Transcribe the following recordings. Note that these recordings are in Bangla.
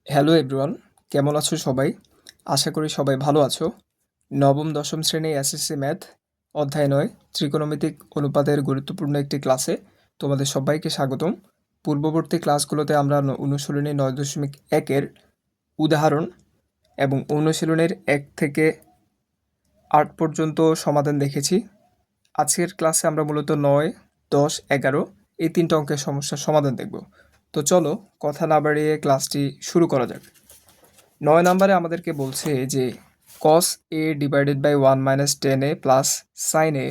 হ্যালো এভরিওয়ান, কেমন আছো সবাই? আশা করি সবাই ভালো আছো। নবম দশম শ্রেণী এসএসসি ম্যাথ অধ্যায় ৯ ত্রিকোণমিতিক অনুপাতের গুরুত্বপূর্ণ একটি ক্লাসে তোমাদের সবাইকে স্বাগতম। পূর্ববর্তী ক্লাসগুলোতে আমরা অনুশীলনী ৯.১-এর উদাহরণ এবং অনুশীলনের ১ থেকে ৮ পর্যন্ত সমাধান দেখেছি। আজকের ক্লাসে আমরা মূলত ৯, ১০, ১১ এই ৩টা অঙ্কের সমস্যার সমাধান দেখব। তো চলো কথা না বাড়িয়ে ক্লাসটি শুরু করা যাক। ৯ নম্বরে আমাদেরকে বলছে যে cos a divided by 1 minus tan a plus sine a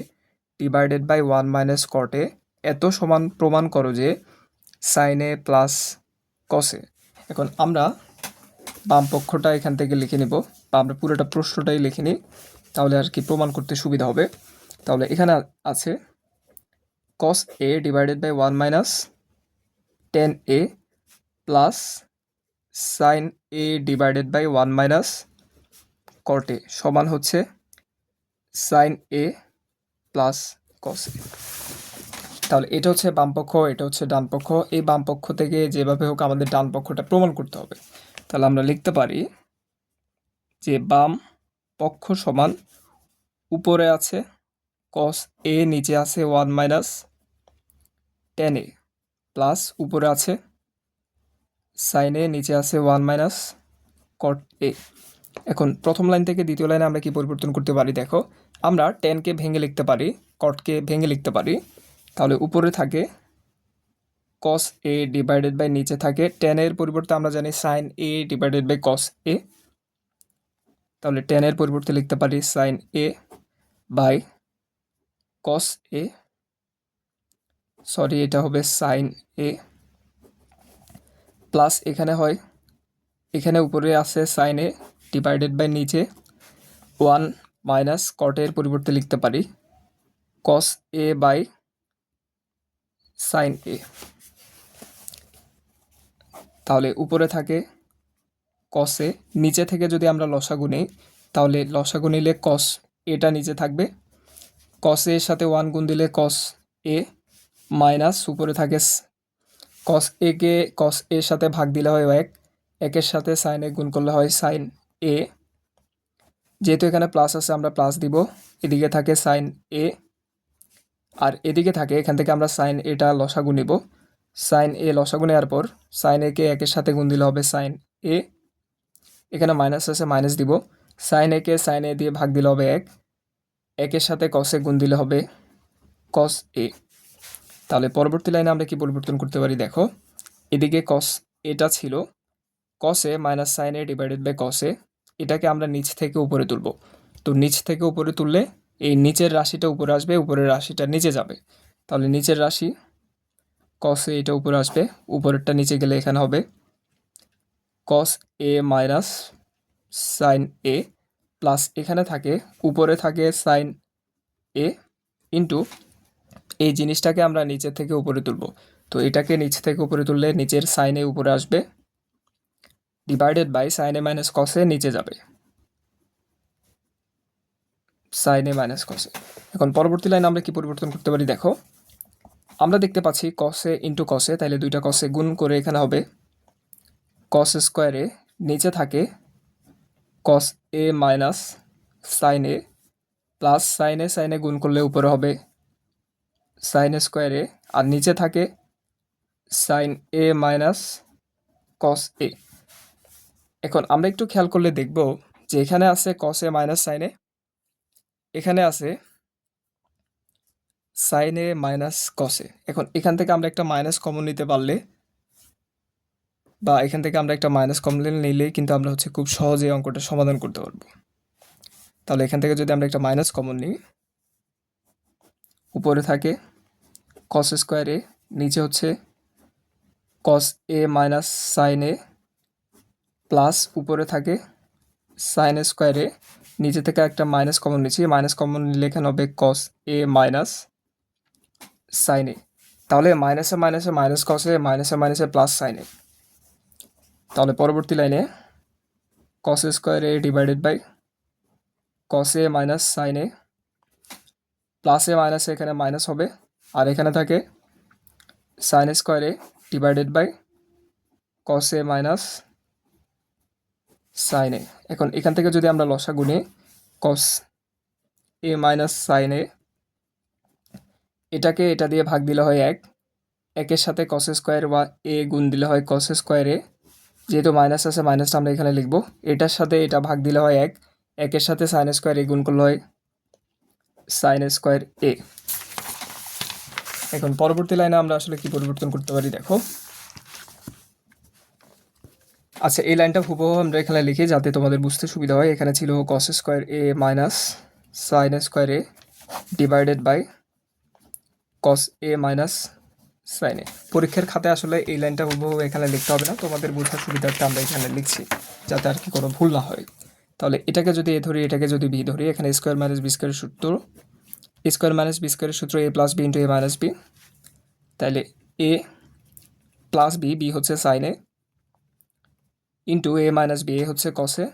divided by 1 minus cot a এত সমান প্রমাণ করো যে সাইন এ প্লাস কস এ। এখন আমরা বাম পক্ষটা এখান থেকে লিখে নিব, বা আমরা পুরোটা প্রশ্নটাই লিখে নিই, তাহলে আর কি প্রমাণ করতে সুবিধা হবে। তাহলে এখানে আছে cos a divided by 1 minus tan a plus sine a divided by 1 minus cot a সমান হচ্ছে সাইন এ প্লাস কস এ। তাহলে এটা হচ্ছে বাম পক্ষ, এটা হচ্ছে ডান পক্ষ। এই বাম পক্ষ থেকে যেভাবে হোক আমাদের ডান পক্ষটা প্রমাণ করতে হবে। তাহলে আমরা লিখতে পারি যে বাম পক্ষ সমান উপরে আছে কস এ, নিচে আছে 1 মাইনাস টেন এ, প্লাস উপরে আছে সাইন এ, নিচে আছে 1 মাইনাস কট এ। এখন প্রথম লাইন থেকে দ্বিতীয় লাইনে আমরা কি পরিবর্তন করতে পারি দেখো। আমরা টেনকে ভেঙে লিখতে পারি, কটকে ভেঙে লিখতে পারি। তাহলে উপরে থাকে cos a ডিভাইডেড বাই নিচে থাকে টেনের পরিবর্তে আমরা জানি sine a divided by cos a। তাহলে টেনের পরিবর্তে লিখতে পারি sine a by cos a, sorry এটা হবে সাইন এ, প্লাস এখানে হয়, এখানে উপরে আছে সাইন এ ডিভাইডেড বাই নিচে 1 মাইনাস কটের পরিবর্তে লিখতে পারি cos a বাই সাইন এ। তাহলে উপরে থাকে cos এ, নিচে থেকে যদি আমরা লসাগু নেই তাহলে লসাগু নিলে cos এটা নিচে থাকবে, cos এর সাথে 1 গুণ দিলে cos a মাইনাস উপরে থাকে cos a কে cos এর সাথে ভাগ দিলে হয় 1, একের সাথে সাইন এ গুণ করলে হয় সাইন এ। যেহেতু এখানে প্লাস আছে আমরা প্লাস দিব, এদিকে থাকে সাইন এ আর এদিকে থাকে, এখান থেকে আমরা সাইন এটা লসাগু নিব, সাইন এ লসাগু নেওয়ার পর সাইন এ কে একের সাথে গুণ দিলে হবে সাইন এ, এখানে মাইনাস আছে মাইনাস দিব, সাইন এ কে সাইন এ দিয়ে ভাগ দিলে হবে 1, একের সাথে cos এ গুণ দিলে হবে cos এ। তাহলে পরবর্তী লাইনে আমরা কি পরিবর্তন করতে পারি দেখো। এদিকে cos এটা ছিল, cos a minus sine a divided by cos a, এটাকে আমরা নিচ থেকে উপরে তুলব। তো নিচ থেকে উপরে তুললে এই নিচের রাশিটা উপরে আসবে, উপরের রাশিটা নিচে যাবে। তাহলে নিচের রাশি cos এ এটা উপরে আসবে, উপরেরটা নিচে গেলে এখানে হবে cos a minus sine A, plus এখানে থাকে উপরে থাকে সাইন এ ইন্টু এই জিনিসটাকে আমরা নিচের থেকে উপরে তুলব। তো এটাকে নিচ থেকে উপরে তুললে নিচের সাইন এ উপরে আসবে divided by sine a minus cos a নিচে যাবে, সাইন এ মাইনাস কস এ। এখন পরবর্তী লাইন আমরা কি পরিবর্তন করতে পারি দেখো। আমরা দেখতে পাচ্ছি কস এ ইন্টু কস এ, তাহলে দুইটা কস এ গুণ করে এখানে হবে কস স্কোয়ারে, নিচে থাকে কস a minus sine A, plus sine এ গুণ করলে উপরে হবে সাইন স্কোয়ারে, আর নিচে থাকে সাইন এ মাইনাস কস এ। এখন আমরা একটু খেয়াল করলে দেখব যে এখানে আছে cos এ মাইনাস সাইন এ, এখানে আছে সাইন এ মাইনাস cos এ। এখন এখান থেকে আমরা একটা মাইনাস কমন নিতে পারলে, বা এখান থেকে আমরা একটা মাইনাস কমন নিলেই কিন্তু আমরা হচ্ছে খুব সহজে অঙ্কটা সমাধান করতে পারবো। তাহলে এখান থেকে যদি আমরা একটা মাইনাস কমন নিই, উপরে থাকে cos স্কোয়ার এ, নিচে হচ্ছে cos a minus sine A, plus উপরে থাকে সাইন স্কোয়ারে, নিচে থেকে একটা মাইনাস কমন নিচ্ছি, মাইনাস কমন নিলে এখানে হবে cos এ মাইনাস সাইন এ। তাহলে মাইনাসে মাইনাসে মাইনাস cos এ, মাইনাসে মাইনাসে প্লাস সাইন এ। তাহলে পরবর্তী লাইনে cos square a divided by cos a minus sine a, প্লাসে মাইনাসে এখানে মাইনাস হবে, আর এখানে থাকে sine square a divided by cos a minus sine a. এখন এখান থেকে যদি আমরা লসাগু নিই কস এ মাইনাস সাইন এ, এটাকে এটা দিয়ে ভাগ দিলে হয় 1, একের সাথে কস স্কোয়ার বা এ গুণ দিলে হয় কস স্কোয়ার এ, যেহেতু মাইনাস আছে মাইনাসটা আমরা এখানে লিখব। এটার সাথে এটা ভাগ দিলে হয় 1, একের সাথে সাইন স্কোয়ার এ গুণ করলে হয় সাইন স্কোয়ার এ। এখন পরবর্তী লাইনে আমরা আসলে কি পরিবর্তন করতে পারি দেখো। আচ্ছা, এই লাইনটা হুবহু আমরা এখানে লিখি যাতে তোমাদের বুঝতে সুবিধা হয়। এখানে ছিল cos square a minus sine square a divided by cos a minus sine a. পরীক্ষার খাতে আসলে এই লাইনটা হুবহু এখানে লিখতে হবে না, তোমাদের বোঝার সুবিধার্থে আমরা এখানে লিখছি যাতে আর কি কোনো ভুল না হয়। তাহলে এটাকে যদি এ ধরি, এটাকে যদি বি ধরি, এখানে স্কোয়ার মাইনাস বি স্কোয়ারের সূত্র, স্কোয়ার মাইনাস বি স্কোয়ারের সূত্র এ plus b into a minus B. তাহলে এ প্লাস বি, বি হচ্ছে sign A, into a minus B, এ হচ্ছে কসে,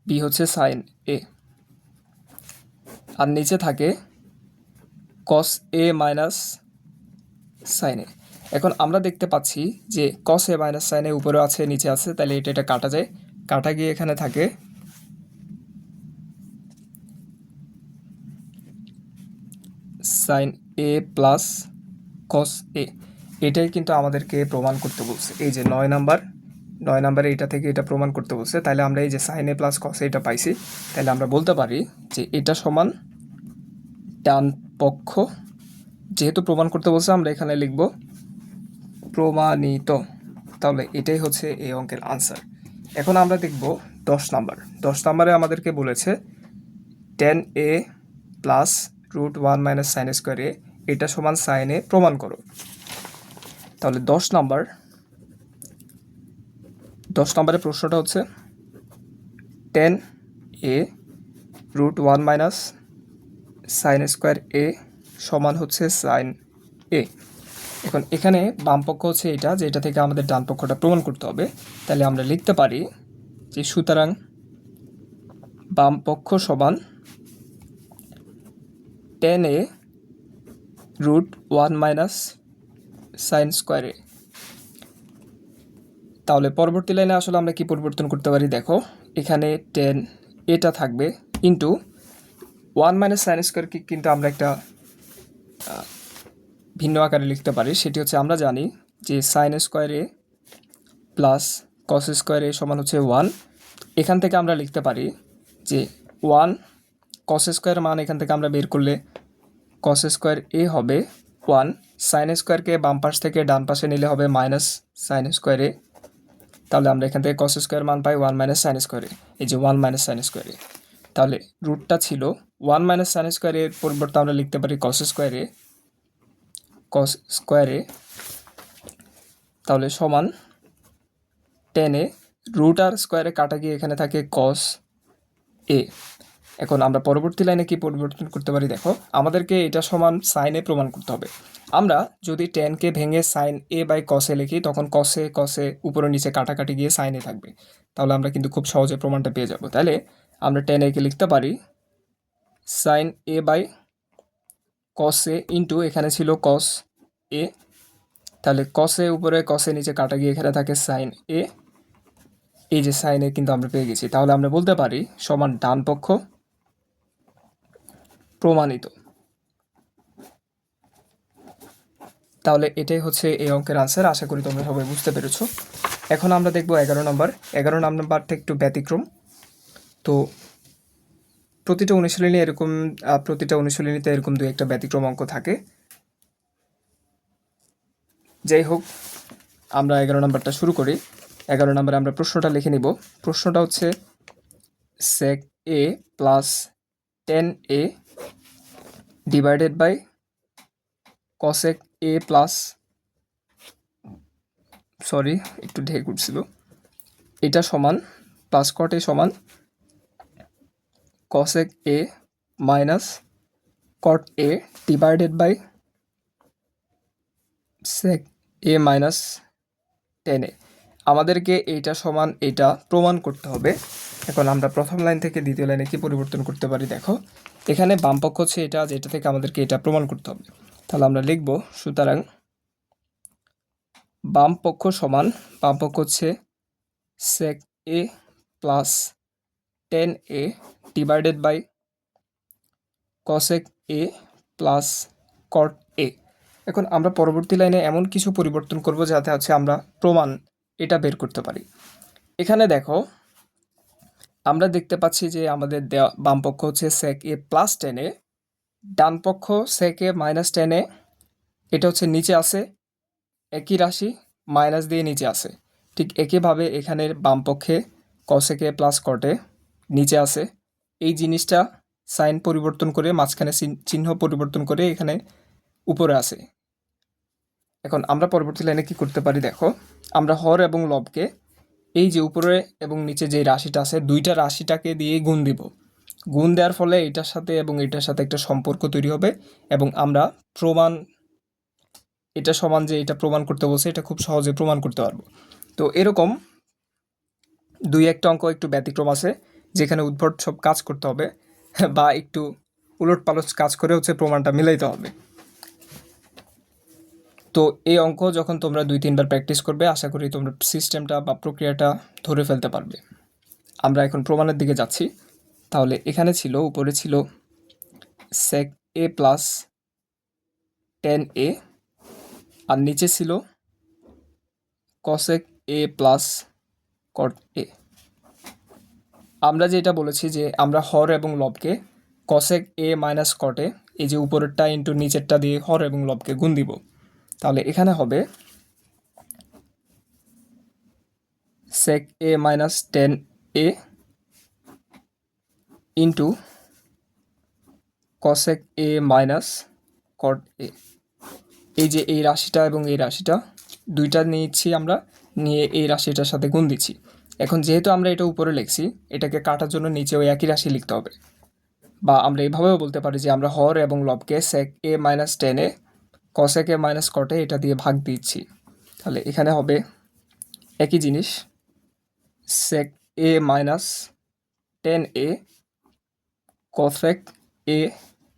বি হচ্ছে সাইন এ, আর নিচে থাকে কস এ মাইনাস সাইন এ। এখন আমরা দেখতে পাচ্ছি যে কস এ মাইনাস সাইন এ উপরে আছে নিচে আছে, তাহলে এটা কাটা যায়, কাটা গিয়ে এখানে থাকে সাইন এ প্লাস কস এ। এটাই কিন্তু আমাদেরকে প্রমাণ করতে বলছে, এই যে 9 নাম্বারে এটা থেকে এটা প্রমাণ করতে বলছে। তাহলে আমরা এই যে সাইন এ প্লাস কস এটা পাইছি, তাহলে আমরা বলতে পারি যে এটা সমান ডান পক্ষ। যেহেতু প্রমাণ করতে বলছে আমরা এখানে লিখব প্রমাণিত। তাহলে এটাই হচ্ছে এই অঙ্কের আনসার। এখন আমরা দেখব 10 নাম্বারে আমাদেরকে বলেছে tan a plus root 1 minus sine square a এটা সমান সাইন এ প্রমাণ করো। তাহলে 10 নম্বরে প্রশ্নটা হচ্ছে tan a root 1 minus sine square a সমান হচ্ছে সাইন এ। এখন এখানে বাম পক্ষ হচ্ছে এটা, যেটা থেকে আমাদের ডান পক্ষটা প্রমাণ করতে হবে। তাহলে আমরা লিখতে পারি যে সুতরাং বাম পক্ষ সমান tan a root 1 minus sine square a. তাহলে পরবর্তী লাইনে আসলে আমরা কি পরিবর্তন করতে পারি দেখো, এখানে tan এটা থাকবে ইন্টু 1 মাইনাস সাইন স্কোয়ারকে কিন্তু আমরা একটা ভিন্ন আকারে লিখতে পারি। সেটি হচ্ছে আমরা জানি যে sign square A plus cos square a সমান হচ্ছে 1। এখান থেকে আমরা লিখতে পারি যে 1 কস স্কোয়ার মান এখান থেকে আমরা বের করলে কস স্কোয়ার এ হবে 1, সাইন স্কোয়ারকে বাম পাশ থেকে ডান পাশে নিলে হবে মাইনাস সাইন স্কোয়ার এ। তাহলে আমরা এখান থেকে কস স্কোয়ার মান পাই 1 মাইনাস সাইন স্কোয়ার এ, এই যে 1 মাইনাস সাইন স্কোয়ার এ। তাহলে রুটটা ছিল 1 মাইনাস সাইন স্কোয়ার এর পরিবর্তে আমরা লিখতে পারি কস স্কোয়ার এ, তাহলে সমান tan এ রুট আর স্কোয়ারে কাটা গিয়ে এখানে থাকে কস এ। এখন আমরা পরবর্তী লাইনে কি পরিবর্তন করতে পারি দেখো, আমাদেরকে এটা সমান সাইন এ প্রমাণ করতে হবে। আমরা যদি টেনকে ভেঙে সাইন এ বাই কসে লিখি তখন কসে উপরে নিচে কাটাকাটি গিয়ে সাইন এ থাকবে, তাহলে আমরা কিন্তু খুব সহজে প্রমাণটা পেয়ে যাব। তাহলে আমরা টেন একে লিখতে পারি sine a by cos a into এখানে ছিল কস এ, তাহলে কসে উপরে কসে নিচে কাটা গিয়ে এখানে থাকে সাইন এ, এই যে সাইন এ কিন্তু আমরা পেয়ে গেছি। তাহলে আমরা বলতে পারি সমান ডান পক্ষ প্রমাণিত। তাহলে এটাই হচ্ছে এই অঙ্কের আনসার। আশা করি তোমরা সবাই বুঝতে পেরেছো। এখন আমরা দেখব 11 নম্বর। 11 নাম্বারটা একটু ব্যতিক্রম। তো প্রতিটা অনুশীলনীতে এরকম দু একটা ব্যতিক্রম অঙ্ক থাকে। যাই হোক, আমরা 11 নাম্বারটা শুরু করি। 11 নম্বরে আমরা প্রশ্নটা লিখে নিব। প্রশ্নটা হচ্ছে sec a plus tan a divided by cosec a plus, sorry একটু ঢেক উঠছিল, এটা সমান প্লাস কট এ সমান cosec a minus cot a divided by sec a minus tan a। আমাদেরকে এইটা সমান এটা প্রমাণ করতে হবে। এখন আমরা প্রথম লাইন থেকে দ্বিতীয় লাইনে কি পরিবর্তন করতে পারি দেখো, এখানে বাম পক্ষ হচ্ছে এটা, যেটা থেকে আমাদেরকে এটা প্রমাণ করতে হবে। তাহলে আমরা লিখব সুতরাং বাম পক্ষ হচ্ছে sec a plus tan a divided by cosec a plus cot a. এখন আমরা পরবর্তী লাইনে এমন কিছু পরিবর্তন করব যাতে হচ্ছে আমরা প্রমাণ এটা বের করতে পারি। এখানে দেখো আমরা দেখতে পাচ্ছি যে আমাদের দেওয়া বাম পক্ষ হচ্ছে সেক এ প্লাস টেন এ, ডান পক্ষ সেক এ মাইনাস টেন এ, এটা হচ্ছে নিচে আছে একই রাশি মাইনাস দিয়ে নিচে আছে। ঠিক একইভাবে এখানের বাম পক্ষে কসেকে প্লাস কটে নিচে আছে, এই জিনিসটা সাইন পরিবর্তন করে মাঝখানে চিহ্ন পরিবর্তন করে এখানে উপরে আছে। এখন আমরা পরবর্তী লাইনে কি করতে পারি দেখো, আমরা হর এবং লবকে এই যে উপরে এবং নিচে যে রাশিটা আছে দুইটা রাশিটাকে দিয়ে গুণ দিব। গুণ দেওয়ার ফলে এটার সাথে এবং এটার সাথে একটা সম্পর্ক তৈরি হবে এবং আমরা প্রমাণ এটা সমান যে এটা প্রমাণ করতে বলছে এটা খুব সহজে প্রমাণ করতে পারবো। তো এরকম দুই একটা অঙ্ক একটু ব্যতিক্রম আছে যেখানে উদ্ভট সব কাজ করতে হবে বা একটু উলটপালট কাজ করে হচ্ছে প্রমাণটা মিলাইতে হবে। তো এই অঙ্ক যখন তোমরা 2-3 বার প্র্যাকটিস করবে আশা করি তোমরা সিস্টেমটা বা প্রক্রিয়াটা ধরে ফেলতে পারবে। আমরা এখন প্রমাণের দিকে যাচ্ছি। তাহলে এখানে ছিল উপরে ছিল সেক এ প্লাস টেন এ আর নিচে ছিল কসেক এ প্লাস কট এ। আমরা যেটা বলেছি যে আমরা হর এবং লবকে কসেক এ মাইনাস কটে এই যে উপরেরটা ইন্টু নিচেরটা দিয়ে হর এবং লবকে গুণ দিব। তাহলে এখানে হবে সেক a minus tan a into cosec a minus cot এ। এই যে এই রাশিটা এবং এই রাশিটা দুইটা নিয়েছি আমরা, নিয়ে এই রাশিটার সাথে গুণ দিচ্ছি। এখন যেহেতু আমরা এটা উপরে লিখছি এটাকে কাটার জন্য নিচে ওই একই রাশি লিখতে হবে, বা আমরা এইভাবেও বলতে পারি যে আমরা হর এবং লবকে সেক এ মাইনাস টেনে কসেক এ মাইনাস কটে এটা দিয়ে ভাগ দিচ্ছি। তাহলে এখানে হবে একই জিনিস sec a minus tan a cosec a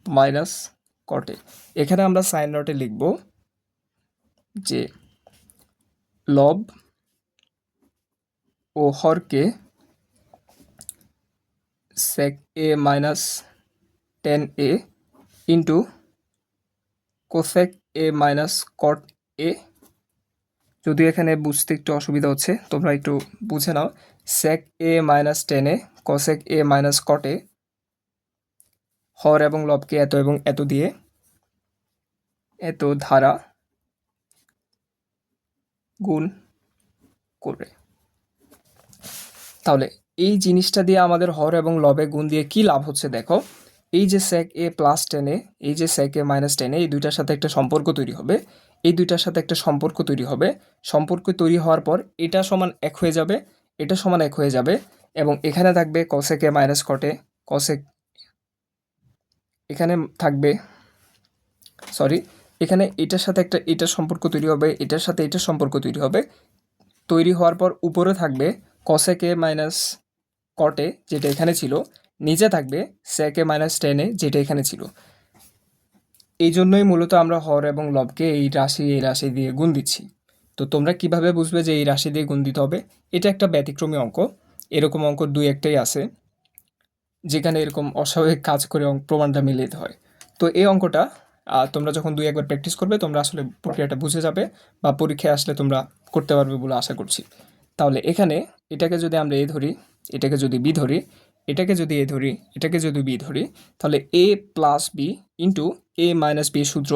minus কটে। এখানে আমরা সাইন নটে লিখব যে লব ও হরকে sec a minus tan a into cosec a minus cot a. যদিও এখানে বুঝতে একটু অসুবিধা হচ্ছে তোমরা একটু বুঝে নাও। সেক এ মাইনাস টেনে কসেক এ মাইনাস কটে হর এবং লবকে এত এবং এত দিয়ে এত ধারা গুণ করে। তাহলে এই জিনিসটা দিয়ে আমাদের হর এবং লবে গুণ দিয়ে কি লাভ হচ্ছে দেখো, এই যে সেক এ প্লাস টেনে এই যে সেক এ মাইনাস টেনে এই দুইটার সাথে একটা সম্পর্ক তৈরি হবে, এই দুইটার সাথে একটা সম্পর্ক তৈরি হবে। সম্পর্ক তৈরি হওয়ার পর এটা সমান এক হয়ে যাবে, এটা সমান এক হয়ে যাবে এবং এখানে থাকবে কসেক এ মাইনাস কটে কসেক, এখানে থাকবে সরি এখানে এটার সাথে একটা এটার সম্পর্ক তৈরি হবে, এটার সাথে এটার সম্পর্ক তৈরি হবে। তৈরি হওয়ার পর উপরে থাকবে কসেক এ মাইনাস কটে যেটা এখানে ছিল, নিচে থাকবে সেক এ মাইনাস টেনে যেটা এখানে ছিল। এই জন্যই মূলত আমরা হর এবং লবকে এই রাশি দিয়ে গুণ দিচ্ছি। তো তোমরা কিভাবে বুঝবে যে এই রাশি দিয়ে গুণ দিতে হবে? এটা একটা ব্যতিক্রমী অঙ্ক, এরকম অঙ্ক দুই একটাই আছে যেখানে এরকম অস্বাভাবিক কাজ করে প্রমাণটা মিলিয়ে দিতে হয়। তো এই অঙ্কটা তোমরা যখন 2-1 বার প্র্যাকটিস করবে তোমরা আসলে প্রক্রিয়াটা বুঝে যাবে বা পরীক্ষায় আসলে তোমরা করতে পারবে বলে আশা করছি। তাহলে এখানে এটাকে যদি আমরা এ ধরি, এটাকে যদি বি ধরি, এটাকে যদি এ ধরি, এটাকে যদি বি ধরি, তাহলে a plus b into a minus b সূত্র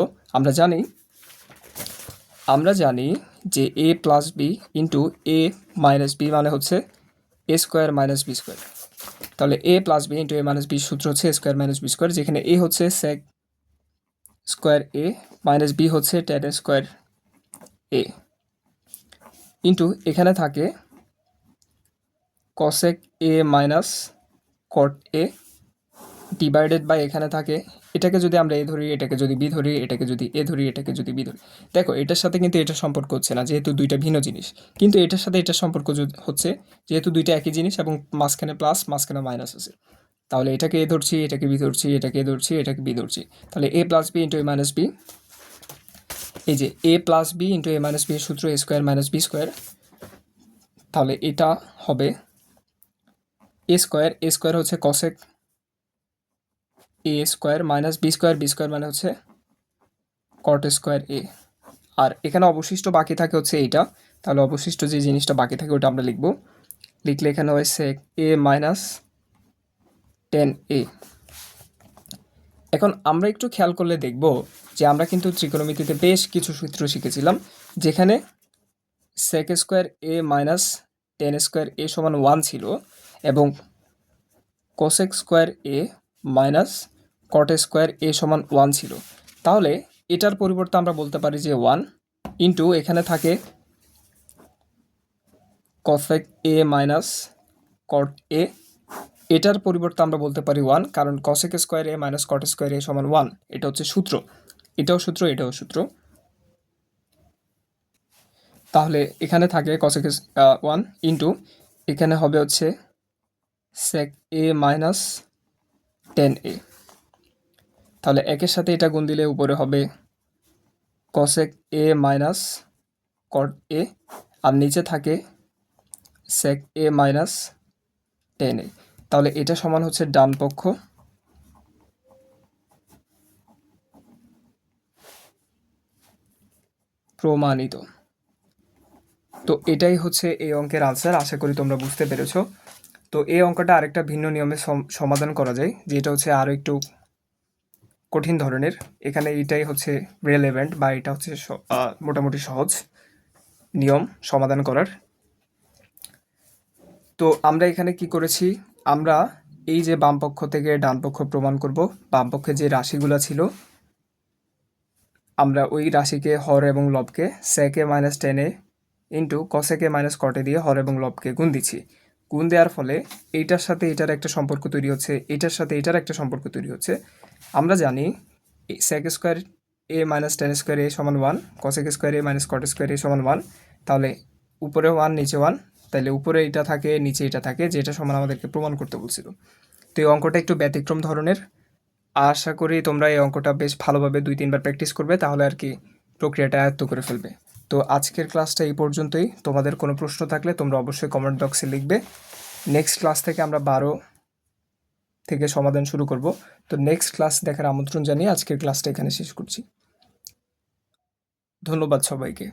আমরা জানি যে a plus b into a minus b মানে হচ্ছে a square minus b square. তাহলে a plus b into a minus b সূত্র হচ্ছে a square minus b square, যেখানে এ হচ্ছে sec square a minus b হচ্ছে ট্যান স্কোয়ার এ ইন্টু এখানে থাকে cosec a minus cot a divided by এখানে থাকে এটাকে যদি আমরা এ ধরি, এটাকে যদি বি ধরি, এটাকে যদি এ ধরি, এটাকে যদি বি ধরি। দেখো এটার সাথে কিন্তু এটার সম্পর্ক হচ্ছে না যেহেতু দুইটা ভিন্ন জিনিস, কিন্তু এটার সাথে এটার সম্পর্ক হচ্ছে যেহেতু দুইটা একই জিনিস এবং মাঝখানে প্লাস মাঝখানে মাইনাস আছে। তাহলে এটাকে এ ধরছি, এটাকে বি ধরছি, এটাকে এ ধরছি, এটাকে বি ধরছি। তাহলে a plus b into a minus B, এই যে a plus b into a minus b সূত্র এ স্কোয়ার মাইনাস বি স্কোয়ার। তাহলে এটা হবে এ স্কোয়ার হচ্ছে কসেক এ স্কোয়ার মাইনাস বি স্কোয়ার মানে হচ্ছে কট স্কোয়ার এ। আর এখানে অবশিষ্ট বাকি থাকে হচ্ছে এইটা, তাহলে অবশিষ্ট যে জিনিসটা বাকি থাকে ওটা আমরা লিখব। লিখলে এখানে হয় সেক এ মাইনাস 10a। এখন আমরা একটু খেয়াল করলে দেখব যে আমরা কিন্তু ত্রিকোণমিতিতে বেশ কিছু সূত্র শিখেছিলাম, যেখানে সেক square a minus 10 square a সমান 1 ছিল, এবং cosec square a minus cot square a সমান 1 ছিল। তাহলে এটার পরিবর্তে আমরা বলতে পারি যে 1 ইন্টু এখানে থাকে কসেক এ মাইনাস কট এ, এটার পরিবর্তে আমরা বলতে পারি 1, কারণ cosec square a minus cot square a সমান 1, এটা হচ্ছে সূত্র। এটাও সূত্র, এটাও সূত্র। তাহলে এখানে থাকে কসেক 1 ইন্টু এখানে হবে হচ্ছে সেক এ মাইনাস 10a। তাহলে একের সাথে এটা গুণ দিলে উপরে হবে কসেক এ মাইনাস কট এ, আর নিচে থাকে সেক এ মাইনাস 10a। তাহলে এটা সমান হচ্ছে ডান পক্ষ প্রমাণিত। তো এটাই হচ্ছে এই অঙ্কের আনসার। আশা করি তোমরা বুঝতে পেরেছো। তো এই অঙ্কটা আরেকটা ভিন্ন নিয়মে সমাধান করা যায়, যেটা হচ্ছে আরও একটু কঠিন ধরনের। এখানে এটাই হচ্ছে রিলেভেন্ট, বা এটা হচ্ছে মোটামুটি সহজ নিয়ম সমাধান করার। তো আমরা এখানে কি করেছি, আমরা এই যে বাম পক্ষ থেকে ডান পক্ষ প্রমাণ করব, বাম পক্ষে যে রাশিগুলো ছিল আমরা ওই রাশিকে হর এবং লবকে সেকে মাইনাস 10a ইন্টু কসেকে মাইনাস কটে দিয়ে হর এবং লবকে গুণ দিচ্ছি। গুণ দেওয়ার ফলে এইটার সাথে এটার একটা সম্পর্ক তৈরি হচ্ছে, এটার সাথে এটার একটা সম্পর্ক তৈরি হচ্ছে। আমরা জানি সেক square a minus 10 square a সমান 1, cosec square a minus cot square a সমান 1। তাহলে উপরে 1 নিচে 1, তাহলে উপরে এটা থাকে নিচে এটা থাকে, যেটা সমান আমাদেরকে প্রমাণ করতে বলছিল। তো এই অঙ্কটা একটু ব্যতিক্রম ধরনের। আশা করি তোমরা এই অঙ্কটা বেশ ভালোভাবে 2-3 বার প্র্যাকটিস করবে, তাহলে আর কি প্রক্রিয়াটা আয়ত্ত করে ফেলবে। তো আজকের ক্লাসটা এই পর্যন্তই। তোমাদের কোনো প্রশ্ন থাকলে তোমরা অবশ্যই কমেন্ট বক্সে লিখবে। নেক্সট ক্লাস থেকে আমরা 12 থেকে সমাধান শুরু করব। তো নেক্সট ক্লাস দেখার আমন্ত্রণ জানিয়ে আজকের ক্লাসটা এখানে শেষ করছি। ধন্যবাদ সবাইকে।